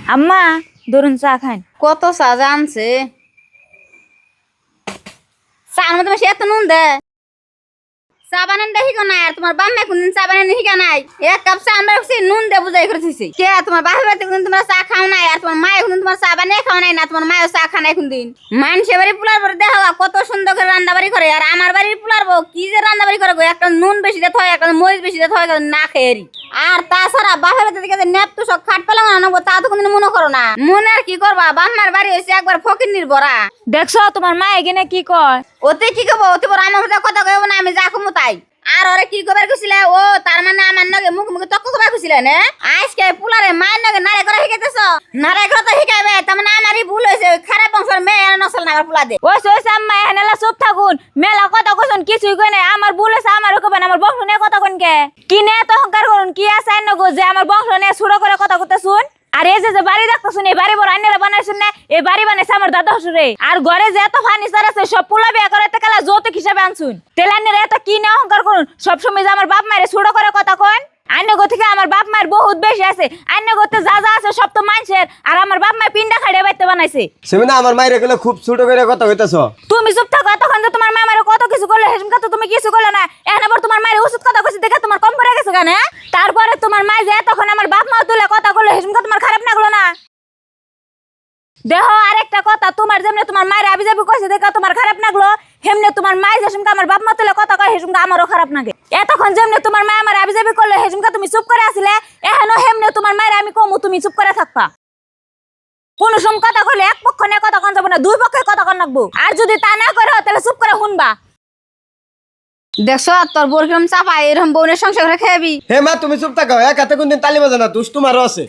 আম্মা ধরুন চা খান। কত চা জানছে চার মধ্যে বেশি এত নুন দে চা বানান শিখো নাই আর তোমার বাম্মা কোনদিন চা বানানো শিখা নাই এক কাপ চা আমরা নুন দে বুঝাই করে দিছি কে তোমার বাপের বাড়িতে কোনদিন তোমরা চা খাও নাই আর তোমার মায়ে কোনদিন তোমার চা বানিয়ে খাও নাই না তোমার মায়েও চা খা নাই কোনদিন মানুষের বাড়ি পোলার পরে দেখা কত সুন্দর করে রান্না বাড়ি করে আর আমার বাড়ির পোলার বউ কি যে রান্না বাড়ি করে গো একটা নুন বেশি দিতে হয় একটা মরিচ বেশি দিতে হয় না খেয়েরি আর তাছাড়া বাপের বাড়িতে থেকে নেপ তো সব খাট পেলাম না তা তো কোনদিন মনে করো না মনে আর কি করবা বাম্মার বাড়ি হয়েছে একবার ফকির নির্ভরা দেখছো তোমার মা এখানে কি কয়? ওতে কি কব ওতে বড় আমার সাথে কথা কইব না আমি যা কমু তাই আর ওরে কি কবার কইছিলে ও তার মানে আমার নগে মুখ মুখ তক্ক কবার কইছিলে না আজকে পুলারে মায়ের নগে নারে করে শিখাইতেছ নারে করে তো শিখাইবে তার মানে আমারই ভুল হইছে খারাপ বংশের মেয়ে নসল না পুলা দে ওই ওই আম্মা এখানে চুপ থাকুন মেলা কথা কইছুন কিছুই কই নাই আমার ভুল আছে আমারও কবেন আমার বংশ নিয়ে কথা কোন কে কি নে তো অহংকার করুন কি আছে নগো যে আমার বংশ নিয়ে ছুড়ো করে কথা কইতেছুন আর এই যে বাড়ি দেখতেছুন এই বাড়ি বড় আইনেরা বানাইছুন না এই বাড়ি বানাইছে আমার দাদা শ্বশুরে আর ঘরে যে এত ফার্নিচার আছে সব পোলা বিয়া করে এত কালা যৌতুক হিসাবে আনছুন তেলে আইনেরা এত কি নিয়ে অহংকার করুন সবসময় যে আমার বাপ মায়ের ছুড়ো করে কথা কন আইনগো থেকে আমার বাপ মায়ের বহুত বেশি আছে আইনগোতে যা যা আছে সব তো মানুষের আর আমার বাপ মায়ের পিন্ডা খাড়িয়ে বাইতে বানাইছে সেমিনা আমার মাইরে গেলে খুব ছোট করে কথা কইতাছ। তুমি চুপ থাকো এতক্ষণ যে তোমার মা আমার কত কিছু করলে হেসমকা তো তুমি কিছু করলে না এখন আবার তোমার মায়ের ওষুধ কথা কইছে দেখে তোমার কম পড়ে গেছে কেন তারপরে তোমার মা যে এতক্ষণ আমার বাপ মা তুলে কথা করলে হেসমকা তোমার খারাপ লাগলো না দেহ আরেকটা কথা তোমার যেমনে তোমার মায়ের আবি যাবি কইছে দেখে তোমার খারাপ লাগলো হেমনে তোমার মায়ের যেসমকা আমার বাপ মা তুলে কথা কয় হেসমকা আমারও খারাপ লাগে এতক্ষণ যেমনে তোমার মা আমার আবি যাবি করলে হেসমকা তুমি চুপ করে আসলে এখনো হেমনে তোমার মায়ের আমি কমু তুমি চুপ করে থাকবা কোন সম কথা কইলে এক পক্ষ নিয়ে কথা কন যাব না দুই পক্ষে কথা কন রাখবো আর যদি তা না করো তাহলে চুপ করে শুনবা দেখছ তোর বোর কিরম চাপা এরকম বউনের সংসার করে খাবি হে মা তুমি চুপ থাকো এক হাতে কোনদিন তালি বাজে না দুষ্ট মারও আছে।